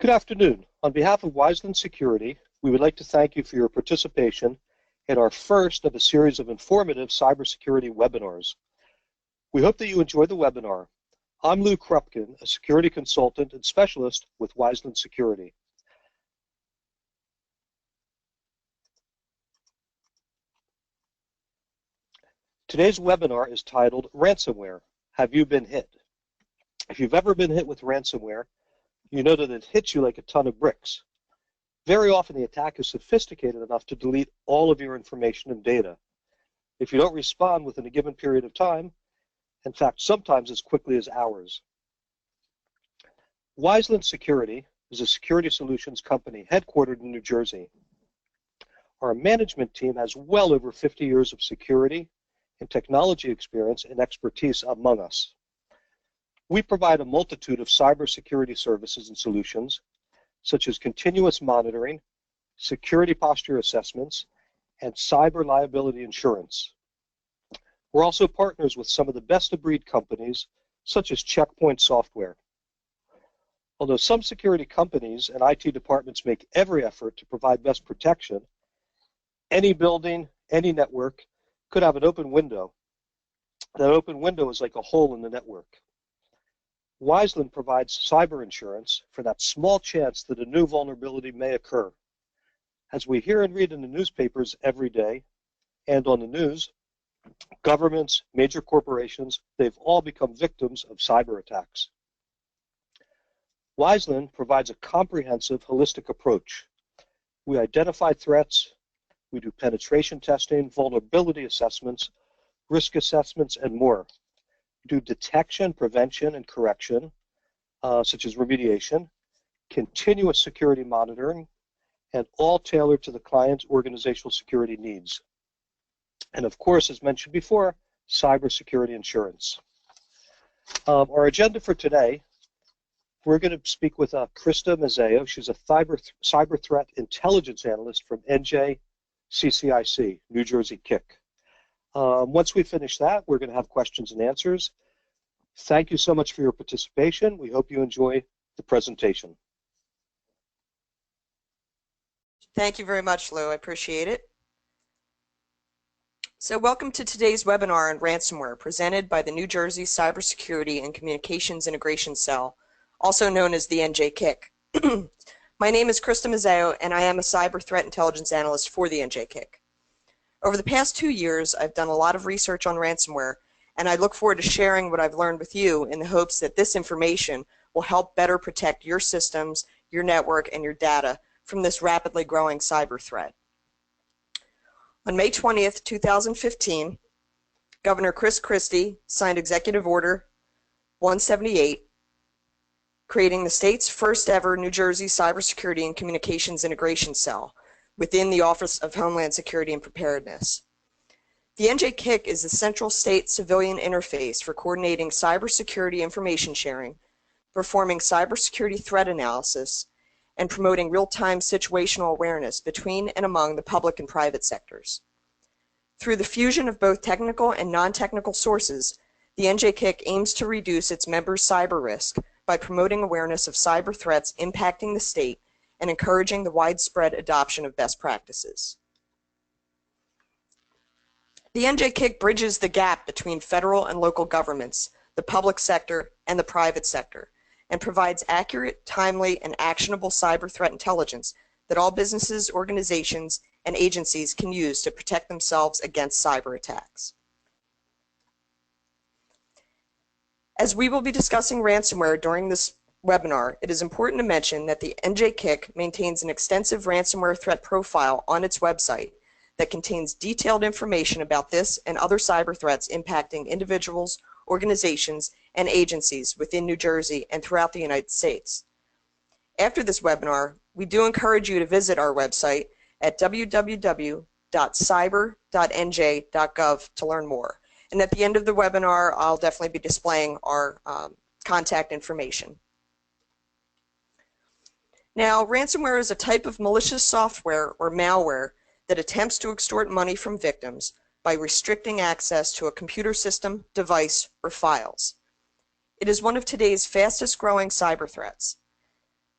Good afternoon. On behalf of Wislyn Security, we would like to thank you for your participation in our first of a series of informative cybersecurity webinars. We hope that you enjoy the webinar. I'm Lou Krupkin, a security consultant and specialist with Wislyn Security. Today's webinar is titled Ransomware. Have you been hit? If you've ever been hit with ransomware, you know that it hits you like a ton of bricks. Very often the attack is sophisticated enough to delete all of your information and data. If you don't respond within a given period of time, in fact, sometimes as quickly as hours. Wislyn Security is a security solutions company headquartered in New Jersey. Our management team has well over 50 years of security and technology experience and expertise among us. We provide a multitude of cybersecurity services and solutions, such as continuous monitoring, security posture assessments, and cyber liability insurance. We're also partners with some of the best-of-breed companies, such as Checkpoint Software. Although some security companies and IT departments make every effort to provide best protection, any building, any network could have an open window. That open window is like a hole in the network. Wislyn provides cyber insurance for that small chance that a new vulnerability may occur. As we hear and read in the newspapers every day and on the news, governments, major corporations, they've all become victims of cyber attacks. Wislyn provides a comprehensive, holistic approach. We identify threats, we do penetration testing, vulnerability assessments, risk assessments, and more. We do detection, prevention, and correction, such as remediation, continuous security monitoring, and all tailored to the client's organizational security needs. And of course, as mentioned before, cybersecurity insurance. Our agenda for today, we're going to speak with Krista Mazzeo. She's a cyber threat intelligence analyst from NJCCIC, New Jersey KIC. Once we finish that, we're going to have questions and answers. Thank you so much for your participation. We hope you enjoy the presentation. Thank you very much, Lou. I appreciate it. So welcome to today's webinar on ransomware, presented by the New Jersey Cybersecurity and Communications Integration Cell, also known as the NJCCIC. My name is Krista Mazzeo, and I am a cyber threat intelligence analyst for the NJCCIC. Over the past 2 years, I've done a lot of research on ransomware, and I look forward to sharing what I've learned with you in the hopes that this information will help better protect your systems, your network, and your data from this rapidly growing cyber threat. On May 20th, 2015, Governor Chris Christie signed Executive Order 178, creating the state's first ever New Jersey Cybersecurity and Communications Integration Cell within the Office of Homeland Security and Preparedness. The NJCCIC is the central state civilian interface for coordinating cybersecurity information sharing, performing cybersecurity threat analysis, and promoting real-time situational awareness between and among the public and private sectors. Through the fusion of both technical and non-technical sources, the NJCCIC aims to reduce its members' cyber risk by promoting awareness of cyber threats impacting the state and encouraging the widespread adoption of best practices. The NJCCIC bridges the gap between federal and local governments, the public sector, and the private sector, and provides accurate, timely, and actionable cyber threat intelligence that all businesses, organizations, and agencies can use to protect themselves against cyber attacks. As we will be discussing ransomware during this webinar, it is important to mention that the NJCCIC maintains an extensive ransomware threat profile on its website that contains detailed information about this and other cyber threats impacting individuals, organizations, and agencies within New Jersey and throughout the United States. After this webinar, we do encourage you to visit our website at www.cyber.nj.gov to learn more. And at the end of the webinar, I'll definitely be displaying our contact information. Now, ransomware is a type of malicious software or malware that attempts to extort money from victims by restricting access to a computer system, device, or files. It is one of today's fastest growing cyber threats.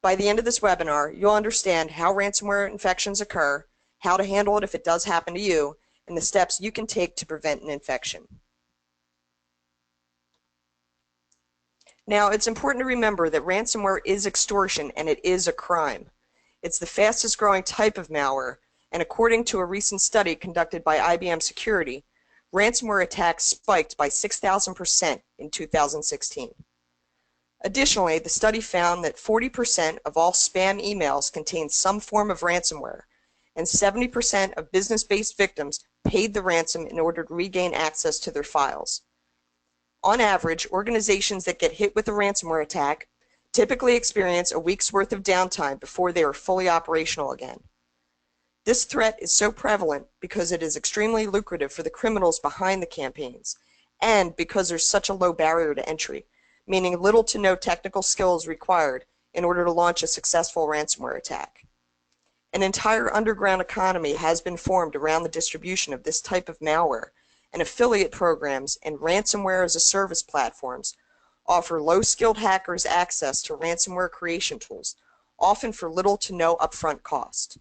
by the end of this webinar, you'll understand how ransomware infections occur, how to handle it if it does happen to you, and the steps you can take to prevent an infection. Now, it's important to remember that ransomware is extortion and it is a crime. It's the fastest growing type of malware, and according to a recent study conducted by IBM Security, ransomware attacks spiked by 6,000% in 2016. Additionally, the study found that 40% of all spam emails contain some form of ransomware, and 70% of business-based victims paid the ransom in order to regain access to their files. On average, organizations that get hit with a ransomware attack typically experience a week's worth of downtime before they are fully operational again. This threat is so prevalent because it is extremely lucrative for the criminals behind the campaigns, and because there's such a low barrier to entry, meaning little to no technical skills required in order to launch a successful ransomware attack. An entire underground economy has been formed around the distribution of this type of malware, and affiliate programs and ransomware as a service platforms offer low-skilled hackers access to ransomware creation tools, often for little to no upfront cost.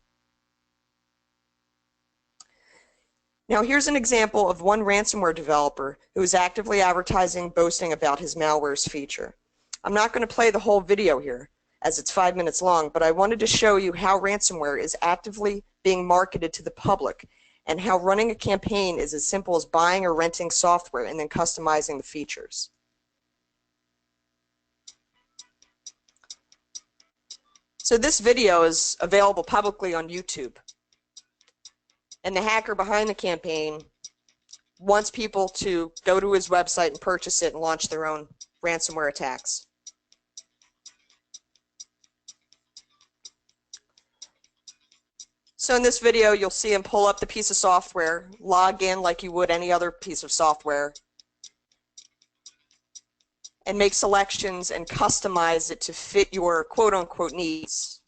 Now here's an example of one ransomware developer who is actively advertising, boasting about his malware's feature. I'm not going to play the whole video here, as it's 5 minutes long, but I wanted to show you how ransomware is actively being marketed to the public, and how running a campaign is as simple as buying or renting software and then customizing the features. So this video is available publicly on YouTube. And the hacker behind the campaign wants people to go to his website and purchase it and launch their own ransomware attacks. So in this video, you'll see him pull up the piece of software, log in like you would any other piece of software, and make selections and customize it to fit your quote-unquote needs.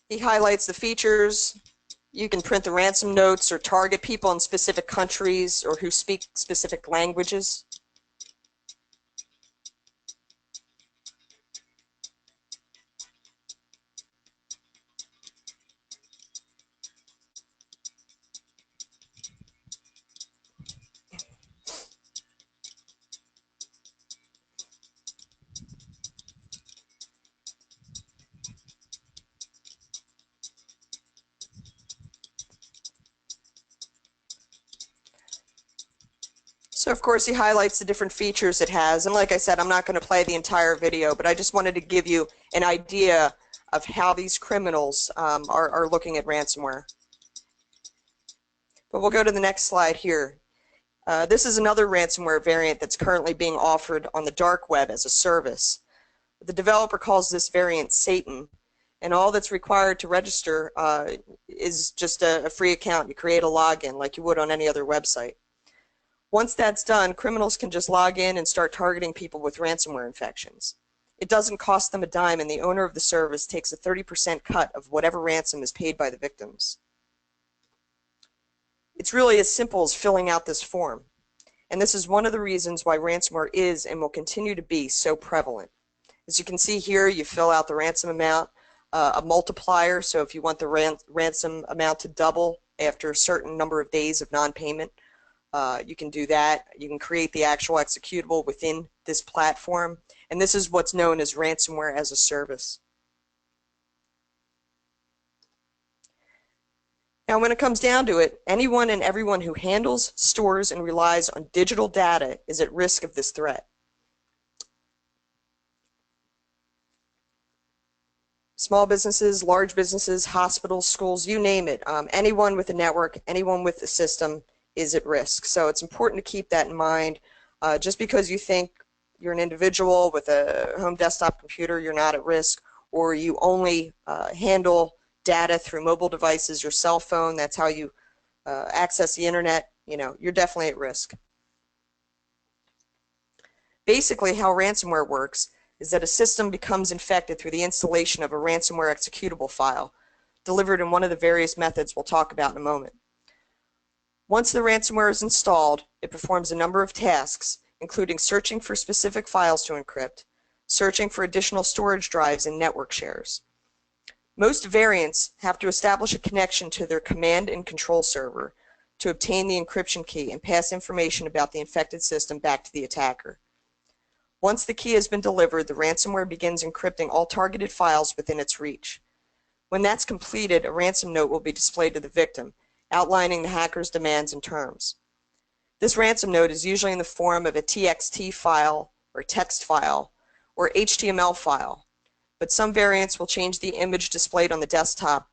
He highlights the features. You can print the ransom notes or target people in specific countries or who speak specific languages. So of course he highlights the different features it has, and like I said, I'm not going to play the entire video, but I just wanted to give you an idea of how these criminals are looking at ransomware. But we'll go to the next slide here. This is another ransomware variant that's currently being offered on the dark web as a service. The developer calls this variant Satan, and all that's required to register is just a free account. You create a login like you would on any other website. Once that's done, criminals can just log in and start targeting people with ransomware infections. It doesn't cost them a dime, and the owner of the service takes a 30% cut of whatever ransom is paid by the victims. It's really as simple as filling out this form, and this is one of the reasons why ransomware is and will continue to be so prevalent. As you can see here, you fill out the ransom amount, a multiplier, so if you want the ransom amount to double after a certain number of days of non-payment, you can do that. You can create the actual executable within this platform, and this is what's known as ransomware as a service. Now when it comes down to it, anyone and everyone who handles, stores, and relies on digital data is at risk of this threat. Small businesses, large businesses, hospitals, schools, you name it. Anyone with a network, anyone with a system is at risk. So it's important to keep that in mind. Just because you think you're an individual with a home desktop computer, you're not at risk, or you only handle data through mobile devices, your cell phone, that's how you access the internet, you're definitely at risk. Basically how ransomware works, is that a system becomes infected through the installation of a ransomware executable file delivered in one of the various methods we'll talk about in a moment. Once the ransomware is installed, it performs a number of tasks, including searching for specific files to encrypt, searching for additional storage drives and network shares. Most variants have to establish a connection to their command and control server to obtain the encryption key and pass information about the infected system back to the attacker. Once the key has been delivered, the ransomware begins encrypting all targeted files within its reach. When that's completed, a ransom note will be displayed to the victim, outlining the hacker's demands and terms. This ransom note is usually in the form of a TXT file or text file or HTML file, but some variants will change the image displayed on the desktop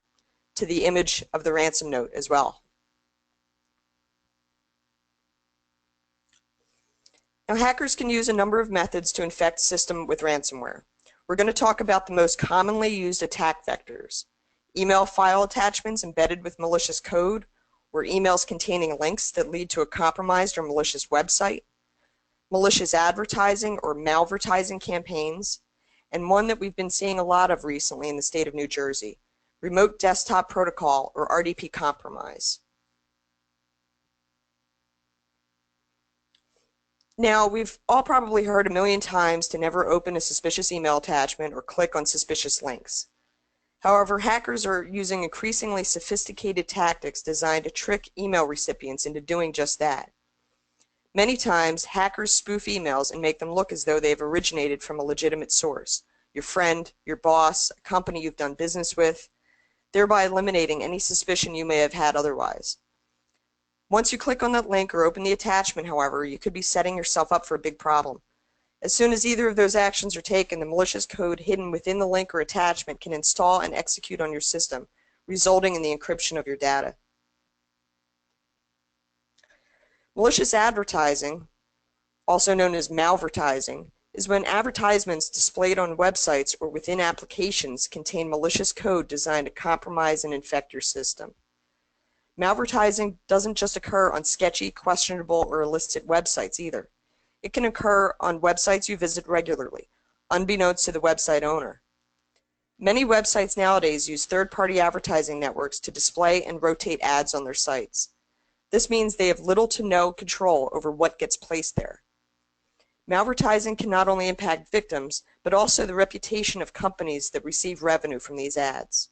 to the image of the ransom note as well. Now, hackers can use a number of methods to infect a system with ransomware. We're going to talk about the most commonly used attack vectors: email file attachments embedded with malicious code, or emails containing links that lead to a compromised or malicious website, malicious advertising or malvertising campaigns, and one that we've been seeing a lot of recently in the state of New Jersey, remote desktop protocol or RDP compromise. Now, we've all probably heard a million times to never open a suspicious email attachment or click on suspicious links. However, hackers are using increasingly sophisticated tactics designed to trick email recipients into doing just that. Many times, hackers spoof emails and make them look as though they have originated from a legitimate source: your friend, your boss, a company you've done business with, thereby eliminating any suspicion you may have had otherwise. Once you click on that link or open the attachment, however, you could be setting yourself up for a big problem. As soon as either of those actions are taken, the malicious code hidden within the link or attachment can install and execute on your system, resulting in the encryption of your data. Malicious advertising, also known as malvertising, is when advertisements displayed on websites or within applications contain malicious code designed to compromise and infect your system. Malvertising doesn't just occur on sketchy, questionable, or illicit websites either. It can occur on websites you visit regularly, unbeknownst to the website owner. Many websites nowadays use third-party advertising networks to display and rotate ads on their sites. This means they have little to no control over what gets placed there. Malvertising can not only impact victims, but also the reputation of companies that receive revenue from these ads.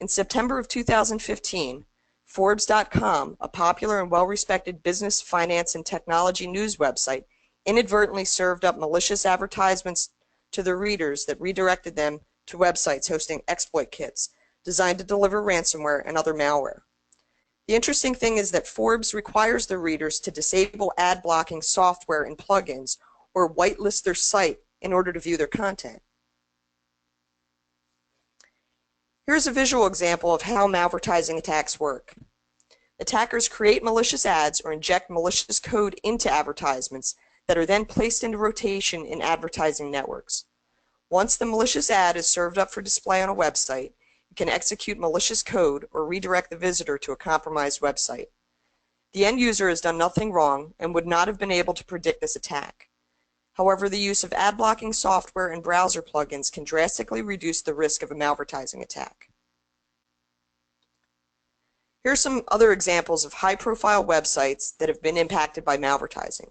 In September of 2015, Forbes.com, a popular and well-respected business, finance, and technology news website, inadvertently served up malicious advertisements to their readers that redirected them to websites hosting exploit kits designed to deliver ransomware and other malware. The interesting thing is that Forbes requires their readers to disable ad blocking software and plugins or whitelist their site in order to view their content. Here's a visual example of how malvertising attacks work. Attackers create malicious ads or inject malicious code into advertisements that are then placed into rotation in advertising networks. Once the malicious ad is served up for display on a website, it can execute malicious code or redirect the visitor to a compromised website. The end user has done nothing wrong and would not have been able to predict this attack. However, the use of ad blocking software and browser plugins can drastically reduce the risk of a malvertising attack. Here are some other examples of high-profile websites that have been impacted by malvertising.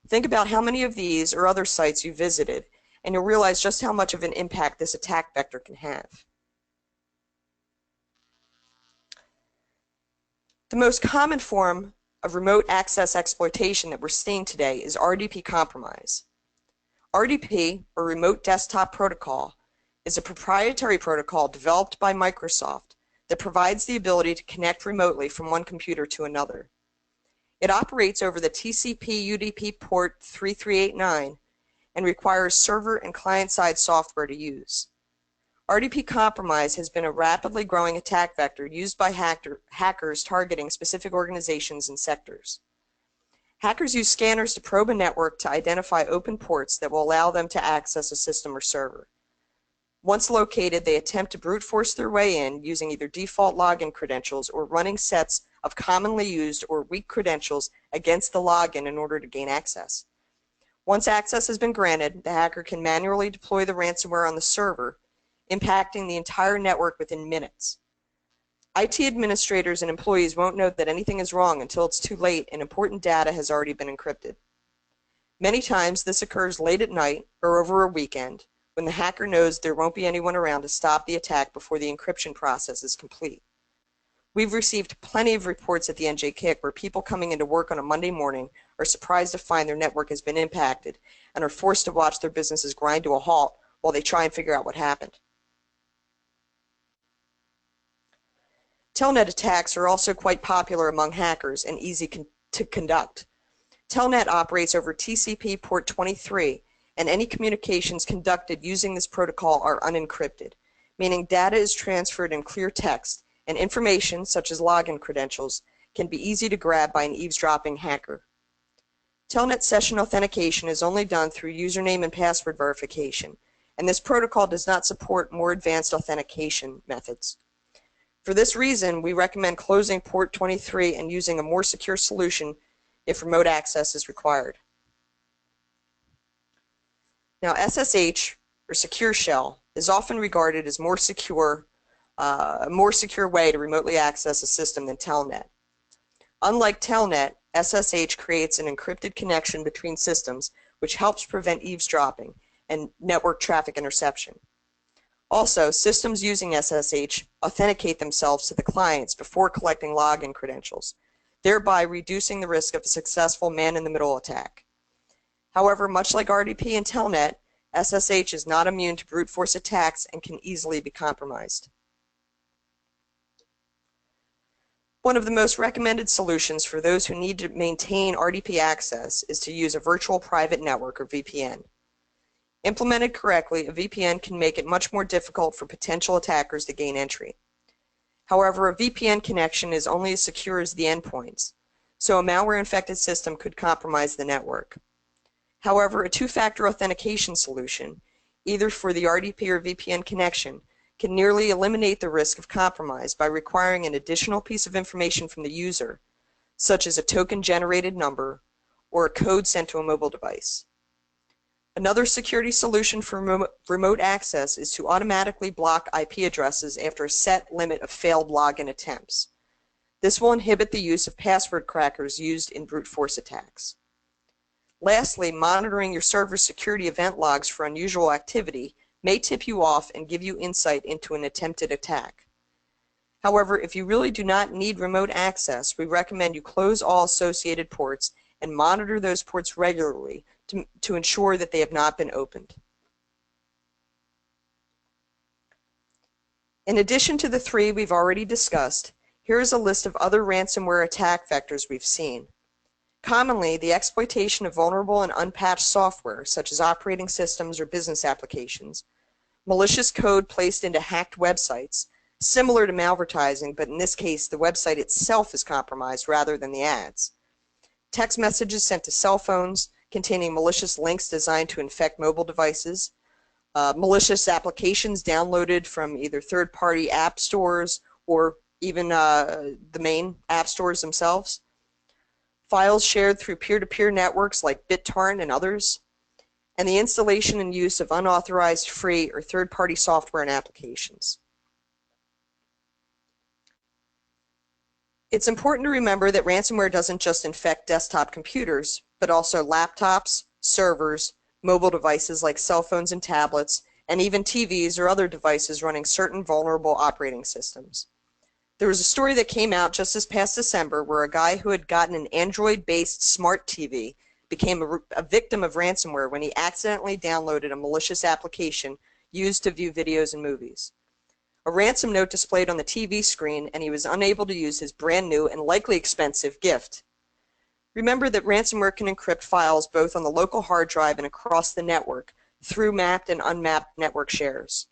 Think about how many of these or other sites you visited, and you'll realize just how much of an impact this attack vector can have. The most common form of remote access exploitation that we're seeing today is RDP compromise. RDP, or Remote Desktop Protocol, is a proprietary protocol developed by Microsoft that provides the ability to connect remotely from one computer to another. It operates over the TCP/UDP port 3389 and requires server and client-side software to use. RDP compromise has been a rapidly growing attack vector used by hackers targeting specific organizations and sectors. Hackers use scanners to probe a network to identify open ports that will allow them to access a system or server. Once located, they attempt to brute force their way in using either default login credentials or running sets of commonly used or weak credentials against the login in order to gain access. Once access has been granted, the hacker can manually deploy the ransomware on the server, impacting the entire network within minutes. IT administrators and employees won't know that anything is wrong until it's too late and important data has already been encrypted. Many times this occurs late at night or over a weekend when the hacker knows there won't be anyone around to stop the attack before the encryption process is complete. We've received plenty of reports at the NJCCIC where people coming into work on a Monday morning are surprised to find their network has been impacted and are forced to watch their businesses grind to a halt while they try and figure out what happened. Telnet attacks are also quite popular among hackers and easy to conduct. Telnet operates over TCP port 23, and any communications conducted using this protocol are unencrypted, meaning data is transferred in clear text, and information, such as login credentials, can be easy to grab by an eavesdropping hacker. Telnet session authentication is only done through username and password verification, and this protocol does not support more advanced authentication methods. For this reason, we recommend closing port 23 and using a more secure solution if remote access is required. Now, SSH, or Secure Shell, is often regarded as a more secure way to remotely access a system than Telnet. Unlike Telnet, SSH creates an encrypted connection between systems, which helps prevent eavesdropping and network traffic interception. Also, systems using SSH authenticate themselves to the clients before collecting login credentials, thereby reducing the risk of a successful man-in-the-middle attack. However, much like RDP and Telnet, SSH is not immune to brute force attacks and can easily be compromised. One of the most recommended solutions for those who need to maintain RDP access is to use a virtual private network, or VPN. Implemented correctly, a VPN can make it much more difficult for potential attackers to gain entry. However, a VPN connection is only as secure as the endpoints, so a malware-infected system could compromise the network. However, a two-factor authentication solution, either for the RDP or VPN connection, can nearly eliminate the risk of compromise by requiring an additional piece of information from the user, such as a token-generated number or a code sent to a mobile device. Another security solution for remote access is to automatically block IP addresses after a set limit of failed login attempts. This will inhibit the use of password crackers used in brute force attacks. Lastly, monitoring your server's security event logs for unusual activity may tip you off and give you insight into an attempted attack. However, if you really do not need remote access, we recommend you close all associated ports and monitor those ports regularly to ensure that they have not been opened. In addition to the three we've already discussed, here is a list of other ransomware attack vectors we've seen. Commonly, the exploitation of vulnerable and unpatched software, such as operating systems or business applications, malicious code placed into hacked websites, similar to malvertising, but in this case the website itself is compromised rather than the ads, text messages sent to cell phones containing malicious links designed to infect mobile devices, malicious applications downloaded from either third-party app stores or even the main app stores themselves, files shared through peer-to-peer networks like BitTorrent and others, and the installation and use of unauthorized free or third-party software and applications. It's important to remember that ransomware doesn't just infect desktop computers, but also laptops, servers, mobile devices like cell phones and tablets, and even TVs or other devices running certain vulnerable operating systems. There was a story that came out just this past December where a guy who had gotten an Android-based smart TV became a victim of ransomware when he accidentally downloaded a malicious application used to view videos and movies. A ransom note displayed on the TV screen, and he was unable to use his brand new and likely expensive gift. Remember that ransomware can encrypt files both on the local hard drive and across the network through mapped and unmapped network shares.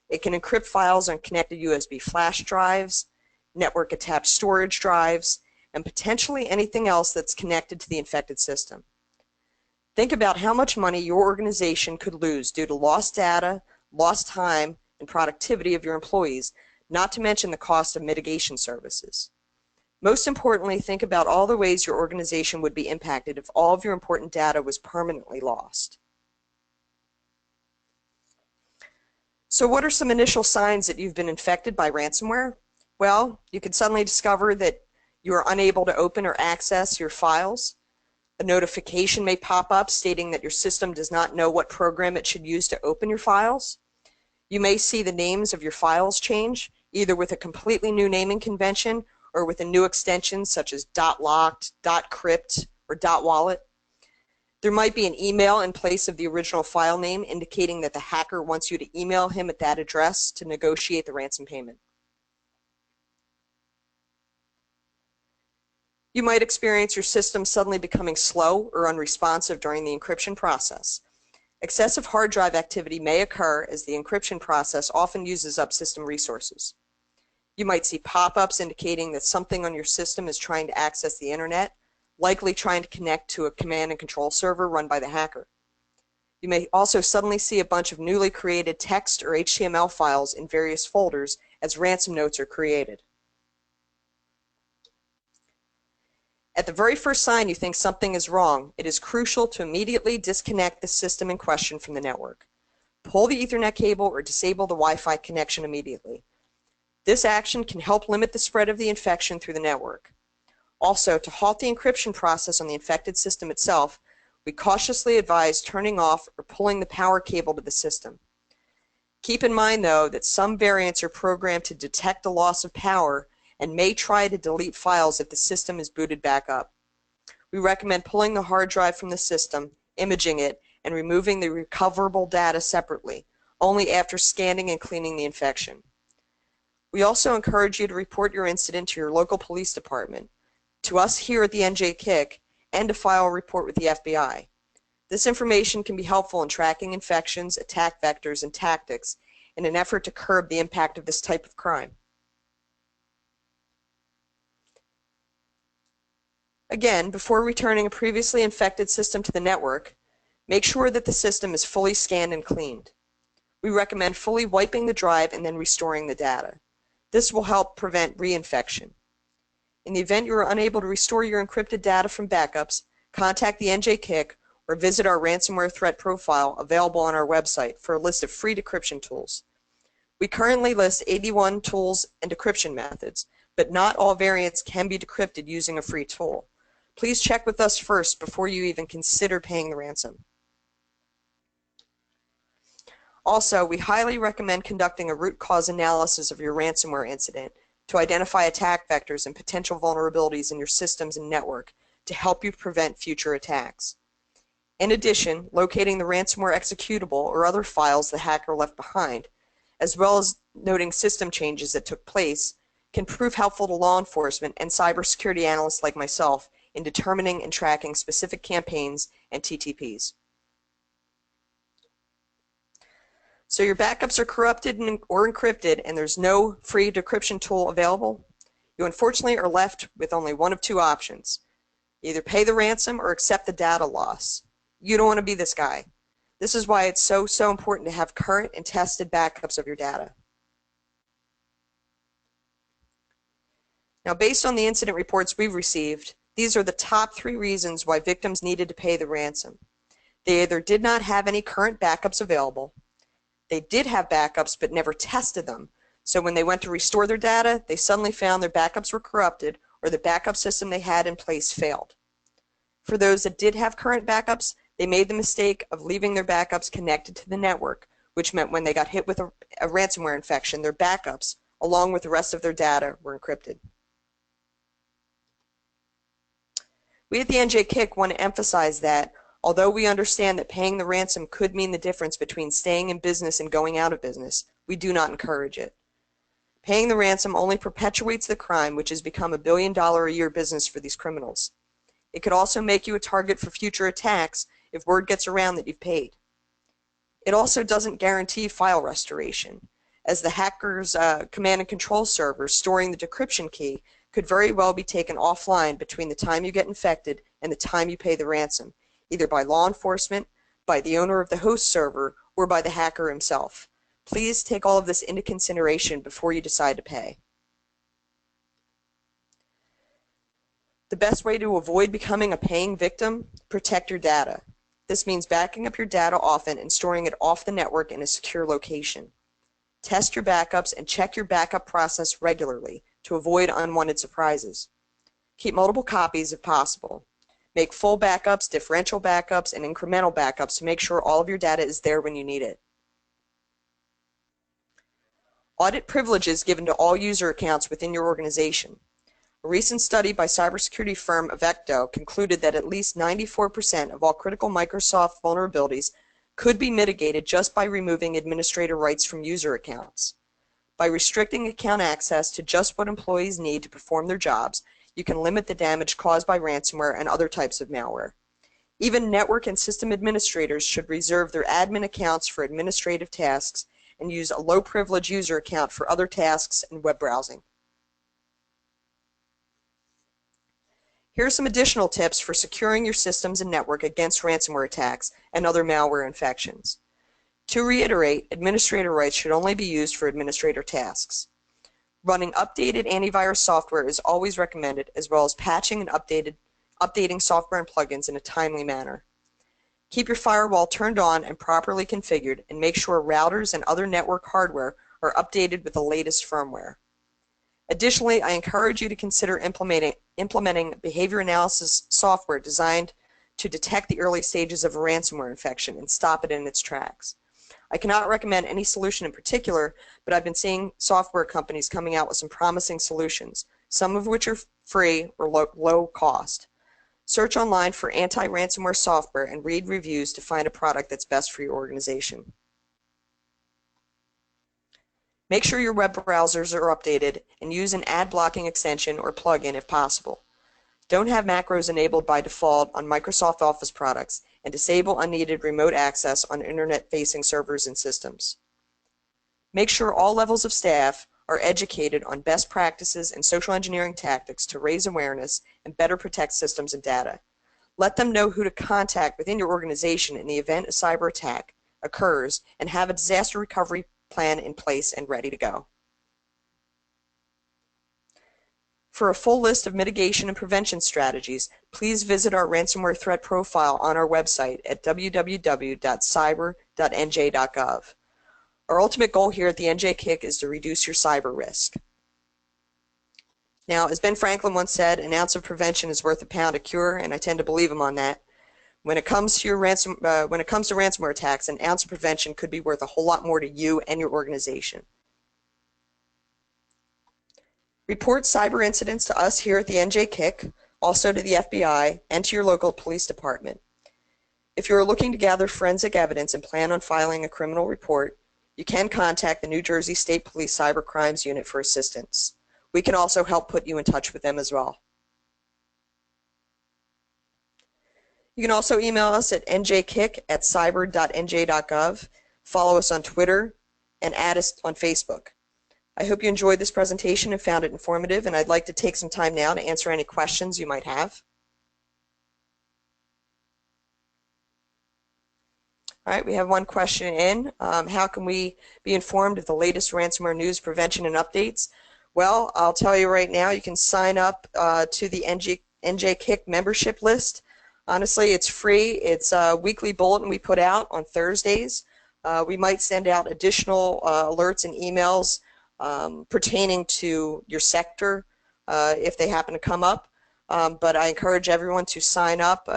It can encrypt files on connected USB flash drives, network-attached storage drives, and potentially anything else that's connected to the infected system. Think about how much money your organization could lose due to lost data, lost time, and productivity of your employees, not to mention the cost of mitigation services. Most importantly, think about all the ways your organization would be impacted if all of your important data was permanently lost. So what are some initial signs that you've been infected by ransomware? Well, you could suddenly discover that you are unable to open or access your files. A notification may pop up stating that your system does not know what program it should use to open your files. You may see the names of your files change, either with a completely new naming convention or with a new extension such as .locked, .crypt, or .wallet. There might be an email in place of the original file name indicating that the hacker wants you to email him at that address to negotiate the ransom payment. You might experience your system suddenly becoming slow or unresponsive during the encryption process. Excessive hard drive activity may occur as the encryption process often uses up system resources. You might see pop-ups indicating that something on your system is trying to access the internet, likely trying to connect to a command and control server run by the hacker. You may also suddenly see a bunch of newly created text or HTML files in various folders as ransom notes are created. At the very first sign you think something is wrong, it is crucial to immediately disconnect the system in question from the network. Pull the Ethernet cable or disable the Wi-Fi connection immediately. This action can help limit the spread of the infection through the network. Also, to halt the encryption process on the infected system itself, we cautiously advise turning off or pulling the power cable to the system. Keep in mind, though, that some variants are programmed to detect the loss of power and may try to delete files if the system is booted back up. We recommend pulling the hard drive from the system, imaging it, and removing the recoverable data separately, only after scanning and cleaning the infection. We also encourage you to report your incident to your local police department, to us here at the NJCCIC, and to file a report with the FBI. This information can be helpful in tracking infections, attack vectors, and tactics in an effort to curb the impact of this type of crime. Again, before returning a previously infected system to the network, make sure that the system is fully scanned and cleaned. We recommend fully wiping the drive and then restoring the data. This will help prevent reinfection. In the event you are unable to restore your encrypted data from backups, contact the NJCCIC or visit our ransomware threat profile available on our website for a list of free decryption tools. We currently list 81 tools and decryption methods, but not all variants can be decrypted using a free tool. Please check with us first before you even consider paying the ransom. Also, we highly recommend conducting a root cause analysis of your ransomware incident to identify attack vectors and potential vulnerabilities in your systems and network to help you prevent future attacks. In addition, locating the ransomware executable or other files the hacker left behind, as well as noting system changes that took place, can prove helpful to law enforcement and cybersecurity analysts like myself in determining and tracking specific campaigns and TTPs. So your backups are corrupted or encrypted and there's no free decryption tool available? You unfortunately are left with only one of two options. Either pay the ransom or accept the data loss. You don't want to be this guy. This is why it's so important to have current and tested backups of your data. Now, based on the incident reports we've received, these are the top 3 reasons why victims needed to pay the ransom. They either did not have any current backups available, they did have backups but never tested them, so when they went to restore their data, they suddenly found their backups were corrupted or the backup system they had in place failed. For those that did have current backups, they made the mistake of leaving their backups connected to the network, which meant when they got hit with a ransomware infection, their backups, along with the rest of their data, were encrypted. We at the NJCCIC want to emphasize that, although we understand that paying the ransom could mean the difference between staying in business and going out of business, we do not encourage it. Paying the ransom only perpetuates the crime, which has become a $1 billion-a-year business for these criminals. It could also make you a target for future attacks if word gets around that you've paid. It also doesn't guarantee file restoration, as the hacker's command and control server storing the decryption key could very well be taken offline between the time you get infected and the time you pay the ransom, either by law enforcement, by the owner of the host server, or by the hacker himself. Please take all of this into consideration before you decide to pay. The best way to avoid becoming a paying victim: protect your data. This means backing up your data often and storing it off the network in a secure location. Test your backups and check your backup process regularly to avoid unwanted surprises. Keep multiple copies if possible. Make full backups, differential backups, and incremental backups to make sure all of your data is there when you need it. Audit privileges given to all user accounts within your organization. A recent study by cybersecurity firm Avecto concluded that at least 94% of all critical Microsoft vulnerabilities could be mitigated just by removing administrator rights from user accounts. By restricting account access to just what employees need to perform their jobs, you can limit the damage caused by ransomware and other types of malware. Even network and system administrators should reserve their admin accounts for administrative tasks and use a low-privilege user account for other tasks and web browsing. Here are some additional tips for securing your systems and network against ransomware attacks and other malware infections. To reiterate, administrator rights should only be used for administrator tasks. Running updated antivirus software is always recommended, as well as patching and updating software and plugins in a timely manner. Keep your firewall turned on and properly configured, and make sure routers and other network hardware are updated with the latest firmware. Additionally, I encourage you to consider implementing behavior analysis software designed to detect the early stages of a ransomware infection and stop it in its tracks. I cannot recommend any solution in particular, but I've been seeing software companies coming out with some promising solutions, some of which are free or low cost. Search online for anti-ransomware software and read reviews to find a product that's best for your organization. Make sure your web browsers are updated and use an ad blocking extension or plugin if possible. Don't have macros enabled by default on Microsoft Office products, and disable unneeded remote access on internet-facing servers and systems. Make sure all levels of staff are educated on best practices and social engineering tactics to raise awareness and better protect systems and data. Let them know who to contact within your organization in the event a cyber attack occurs, and have a disaster recovery plan in place and ready to go. For a full list of mitigation and prevention strategies, please visit our ransomware threat profile on our website at www.cyber.nj.gov. Our ultimate goal here at the NJCCIC is to reduce your cyber risk. Now, as Ben Franklin once said, an ounce of prevention is worth a pound of cure, and I tend to believe him on that. When it comes to ransomware attacks, an ounce of prevention could be worth a whole lot more to you and your organization. Report cyber incidents to us here at the NJCCIC, also to the FBI, and to your local police department. If you are looking to gather forensic evidence and plan on filing a criminal report, you can contact the New Jersey State Police Cyber Crimes Unit for assistance. We can also help put you in touch with them as well. You can also email us at njkic@cyber.nj.gov, follow us on Twitter, and add us on Facebook. I hope you enjoyed this presentation and found it informative, and I'd like to take some time now to answer any questions you might have. All right, we have one question in. How can we be informed of the latest ransomware news, prevention, and updates? Well, I'll tell you right now, you can sign up to the NJCCIC membership list. Honestly, it's free. It's a weekly bulletin we put out on Thursdays. We might send out additional alerts and emails pertaining to your sector if they happen to come up. But I encourage everyone to sign up.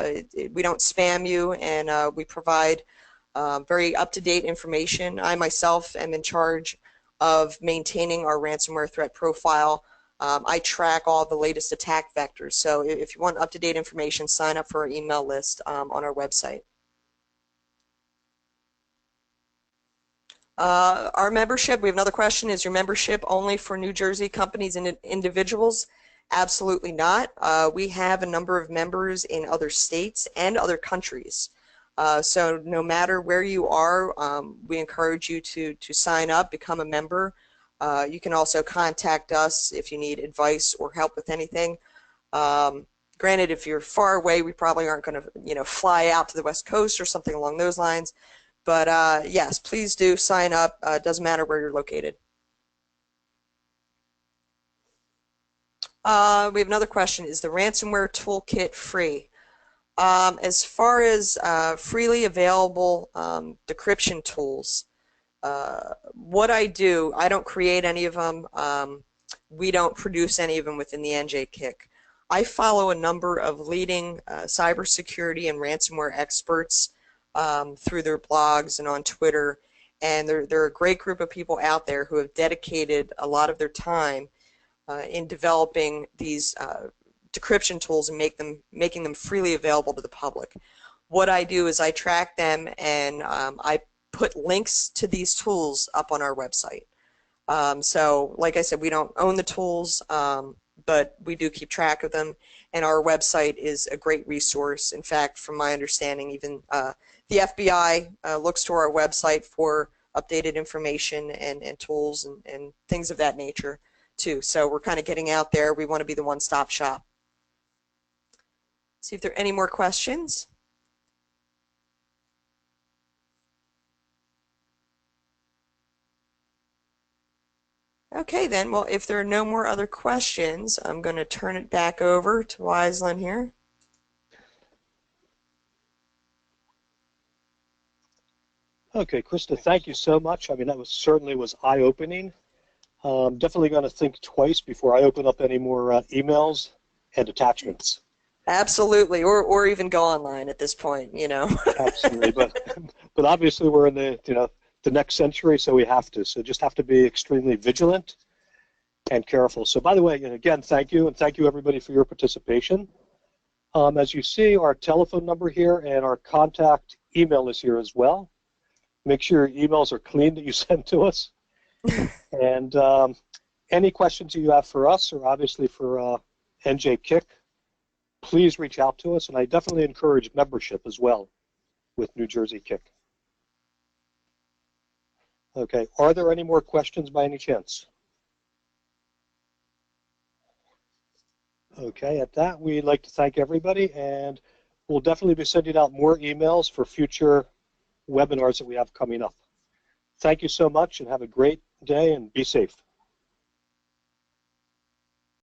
We don't spam you, and we provide very up-to-date information. I myself am in charge of maintaining our ransomware threat profile. I track all the latest attack vectors. So if you want up-to-date information, sign up for our email list on our website. Our membership, we have another question, is your membership only for New Jersey companies and individuals? Absolutely not. We have a number of members in other states and other countries. So no matter where you are, we encourage you to sign up, become a member. You can also contact us if you need advice or help with anything. Granted, if you're far away, we probably aren't going to, fly out to the West Coast or something along those lines. But yes, please do sign up. It doesn't matter where you're located. We have another question. Is the ransomware toolkit free? As far as freely available decryption tools, what I do, I don't create any of them. We don't produce any of them within the NJCCIC. I follow a number of leading cybersecurity and ransomware experts through their blogs and on Twitter, and they're a great group of people out there who have dedicated a lot of their time in developing these decryption tools and making them freely available to the public. What I do is I track them, and I put links to these tools up on our website. So like I said, we don't own the tools, but we do keep track of them, and our website is a great resource. In fact, from my understanding, even the FBI looks to our website for updated information and tools and things of that nature too. So we're kind of getting out there. We want to be the one-stop shop. See if there are any more questions. Okay then, well, if there are no more other questions, I'm going to turn it back over to Wislyn here. Okay, Krista, thank you so much. I mean, that certainly was eye-opening. Definitely going to think twice before I open up any more emails and attachments. Absolutely, or even go online at this point, you know. Absolutely, but obviously we're in the next century, so we have to. So just have to be extremely vigilant and careful. So by the way, again, thank you, and thank you everybody for your participation. As you see, our telephone number here and our contact email is here as well. Make sure your emails are clean that you send to us. And any questions you have for us, or obviously for NJCCIC, please reach out to us, and I definitely encourage membership as well with New Jersey CCIC. Okay, are there any more questions by any chance? Okay, at that, we'd like to thank everybody, and we'll definitely be sending out more emails for future webinars that we have coming up. Thank you so much, and have a great day, and be safe.